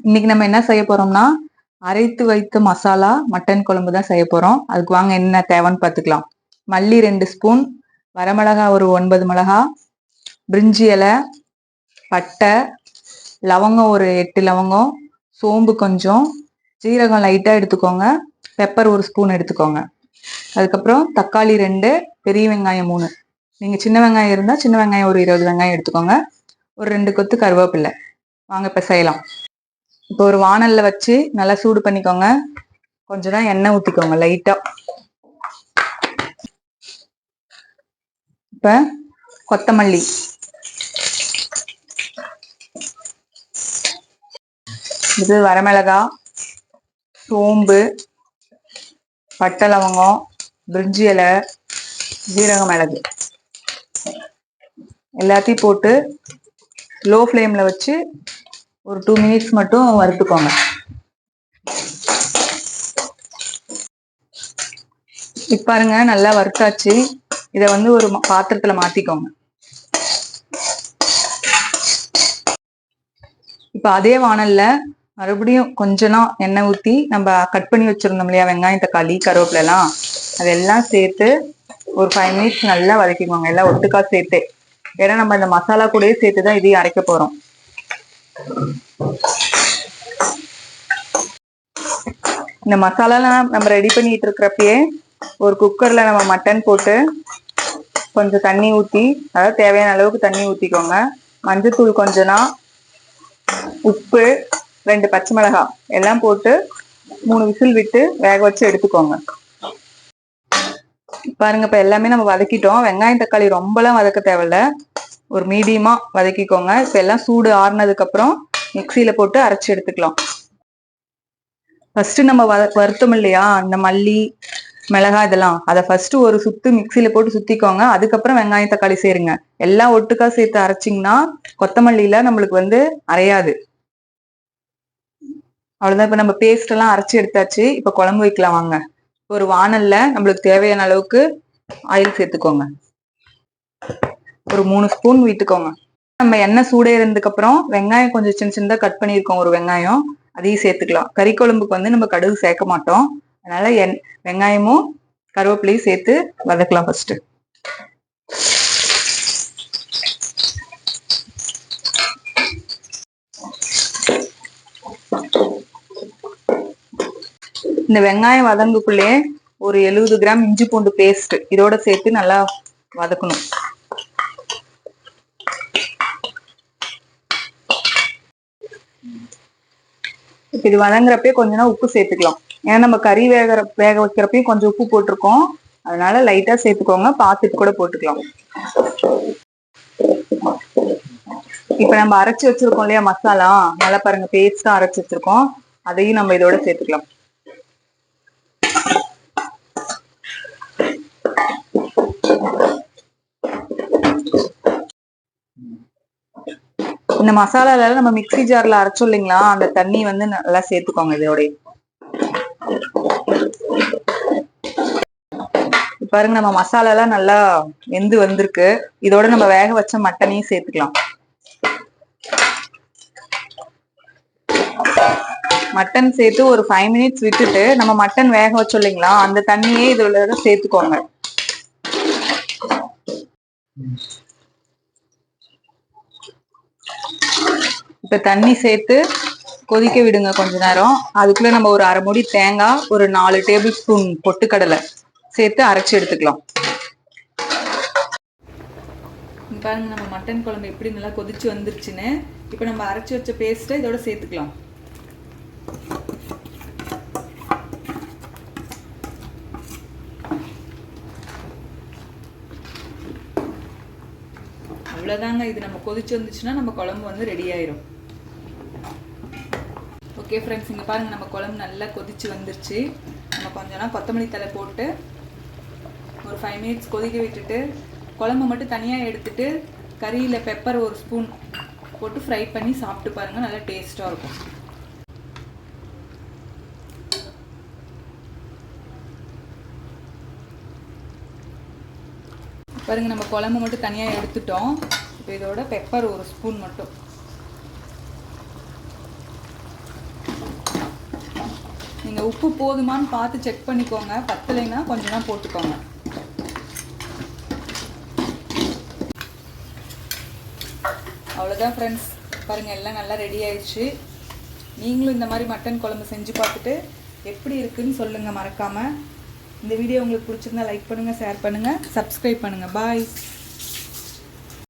இன்னைக்கு நம்ம என்ன செய்ய போறோம்னா அரைத்து வைத்த மசாலா மட்டன் குழம்பு தான் செய்ய போறோம். அதுக்கு வாங்க என்ன தேவைன்னு பார்த்துக்கலாம். மல்லி 2 ஸ்பூன், வரமிளகா ஒரு 9 மிளகா, பிரிஞ்சி இலை, பட்டை, லவங்கம் ஒரு 8 லவங்கம், சோம்பு கொஞ்சம், ஜீரகம் லைட்டா எடுத்துக்கோங்க, பெப்பர் ஒரு ஸ்பூன் எடுத்துக்கோங்க. அதுக்கப்புறம் தக்காளி 2, பெரிய வெங்காயம் 3. நீங்க சின்ன வெங்காயம் இருந்தா சின்ன வெங்காயம் ஒரு 20 வெங்காயம் எடுத்துக்கோங்க. ஒரு 2 கொத்து கருவேப்பிலை. வாங்க இப்ப செய்யலாம். இப்போ ஒரு வாணல்ல வச்சு நல்லா சூடு பண்ணிக்கோங்க. கொஞ்சம் எண்ணெய் ஊத்திக்கோங்க லைட்டா. இப்ப கொத்தமல்லி, இது வரமிளகா, சோம்பு, பட்டை லவங்கம், பிரிஞ்சி இலை, ஜீரக மிளகு எல்லாத்தையும் போட்டு லோ ஃப்ளேம்ல வச்சு ஒரு 2 மினிட்ஸ் மட்டும் வறுத்துக்கோங்க. இப்ப பாருங்க நல்லா வறுத்தாச்சு. இதை வந்து ஒரு பாத்திரத்துல மாத்திக்கோங்க. இப்ப அதே வாணல்ல மறுபடியும் கொஞ்சம் எண்ணெய் ஊத்தி நம்ம கட் பண்ணி வச்சிருந்தோம் இல்லையா வெங்காயம், தக்காளி, கருவேப்பிலை எல்லாம், அதெல்லாம் சேர்த்து ஒரு 5 மினிட்ஸ் நல்லா வதக்கிக்கோங்க. எல்லாம் ஒட்டுக்கா சேர்த்து. ஏன்னா நம்ம இந்த மசாலா கூடயே சேர்த்துதான் இதையும் அரைக்க போறோம். இந்த மசாலாலாம் நம்ம ரெடி பண்ணிட்டு இருக்கிறப்பயே ஒரு குக்கர்ல நம்ம மட்டன் போட்டு கொஞ்சம் தண்ணி ஊத்தி, அதாவது தேவையான அளவுக்கு தண்ணி ஊத்திக்கோங்க. மஞ்சத்தூள் கொஞ்சம்னா, உப்பு, 2 பச்சை மிளகாய் எல்லாம் போட்டு 3 விசில் விட்டு வேக வச்சு எடுத்துக்கோங்க. பாருங்க இப்ப எல்லாமே நம்ம வதக்கிட்டோம். வெங்காயம் தக்காளி ரொம்பலாம் வதக்க தேவையில்ல, ஒரு மீடியமா வதக்கிக்கோங்க. இப்ப எல்லாம் சூடு ஆறுனதுக்கு அப்புறம் மிக்சியில போட்டு அரைச்சு எடுத்துக்கலாம். ஃபர்ஸ்ட் நம்ம வருத்தம் இல்லையா இந்த மல்லி மிளகாய் இதெல்லாம், அதை ஃபர்ஸ்ட் ஒரு சுத்து மிக்சியில போட்டு சுத்திக்கோங்க. அதுக்கப்புறம் வெங்காயம் தக்காளி சேருங்க. எல்லாம் ஒட்டுக்கா சேர்த்து அரைச்சிங்கன்னா கொத்தமல்லியில நம்மளுக்கு வந்து அரையாது. அவ்வளவுதான். இப்ப நம்ம பேஸ்ட் எல்லாம் அரைச்சி எடுத்தாச்சு. இப்ப குழம்பு வைக்கலாம் வாங்க. ஒரு வாணல்ல நம்மளுக்கு தேவையான அளவுக்கு ஆயில் சேர்த்துக்கோங்க. ஒரு 3 ஸ்பூன் விட்டுக்கோங்க. நம்ம எண்ணெய் சூடேறதுக்கு அப்புறம் வெங்காயம் கொஞ்சம் சின்ன சின்னதா கட் பண்ணியிருக்கோம், ஒரு வெங்காயம், அதையும் சேர்த்துக்கலாம். கறி குழம்புக்கு வந்து நம்ம கடுகு சேர்க்க மாட்டோம், அதனால வெங்காயமும் கருவேப்பிலையும் சேர்த்து வதக்கலாம் ஃபர்ஸ்ட். இந்த வெங்காயம் வதங்குக்குள்ளே ஒரு 70 கிராம் இஞ்சி பூண்டு பேஸ்ட் இதோட சேர்த்து நல்லா வதக்கணும். இப்ப இது வதங்குறப்பே கொஞ்சம் உப்பு சேர்த்துக்கலாம். ஏன்னா நம்ம கறி வேக வைக்கிறப்பையும் கொஞ்சம் உப்பு போட்டிருக்கோம், அதனால லைட்டா சேர்த்துக்கோங்க. பார்த்துட்டு கூட போட்டுக்கலாம். இப்ப நம்ம அரைச்சு வச்சிருக்கோம் இல்லையா மசாலா, நல்லா பாருங்க பேஸ்டா அரைச்சு வச்சிருக்கோம், அதையும் நம்ம இதோட சேர்த்துக்கலாம். இந்த மசாலால நம்ம மிக்ஸி ஜார்ல அரைச்சோம் இல்லைங்களா, அந்த தண்ணி வந்து நல்லா சேர்த்துக்கோங்க இதோட. பாருங்க நம்ம மசாலா எல்லாம் நல்லா வெந்து வந்திருக்கு. இதோட நம்ம வேக வச்ச மட்டனையும் சேர்த்துக்கலாம். மட்டன் சேர்த்து ஒரு 5 மினிட்ஸ் விட்டுட்டு நம்ம மட்டன் வேக வச்சோம் இல்லைங்களா, அந்த தண்ணியே இதோட சேர்த்துக்கோங்க. இப்ப தண்ணி சேர்த்து கொதிக்க விடுங்க கொஞ்ச நேரம். அதுக்குள்ள நம்ம ஒரு அரை மூடி தேங்காய், ஒரு 4 டேபிள் ஸ்பூன் பொட்டுக்கடலை சேர்த்து அரைச்சு எடுத்துக்கலாம். பாருங்க நம்ம மட்டன் குழம்பு எப்படி நல்லா கொதிச்சு வந்துருச்சுன்னு. இப்ப நம்ம அரைச்சு வச்ச பேஸ்ட்டை இதோட சேர்த்துக்கலாம். அவ்வளவுதாங்க. இது நம்ம கொதிச்சு வந்துச்சுன்னா நம்ம குழம்பு வந்து ரெடி ஆயிரும். ஓகே ஃப்ரெண்ட்ஸ், இங்கே பாருங்கள் நம்ம குழம்பு நல்லா கொதிச்சு வந்துருச்சு. நம்ம கொஞ்சம் கொத்தமல்லி தழை போட்டு ஒரு 5 மினிட்ஸ் கொதிக்க விட்டுட்டு குழம்பு மட்டும் தனியாக எடுத்துட்டு கறியில் பெப்பர் ஒரு ஸ்பூன் போட்டு ஃப்ரை பண்ணி சாப்பிட்டு பாருங்கள், நல்லா டேஸ்ட்டாக இருக்கும். பாருங்கள் நம்ம குழம்பு மட்டும் தனியாக எடுத்துட்டோம். இப்போ இதோட பெப்பர் ஒரு ஸ்பூன் மட்டும் நீங்கள் உப்பு போதுமான்னு பார்த்து செக் பண்ணிக்கோங்க. பத்தலைன்னா கொஞ்சம் தான் போட்டுக்கோங்க. அவ்வளோதான் ஃப்ரெண்ட்ஸ், பாருங்கள் எல்லாம் நல்லா ரெடி ஆயிடுச்சு. நீங்களும் இந்த மாதிரி மட்டன் குழம்பு செஞ்சு பார்த்துட்டு எப்படி இருக்குன்னு சொல்லுங்கள் மறக்காமல். இந்த வீடியோ உங்களுக்கு பிடிச்சிருந்தா லைக் பண்ணுங்கள், ஷேர் பண்ணுங்கள், சப்ஸ்கிரைப் பண்ணுங்கள். பாய்.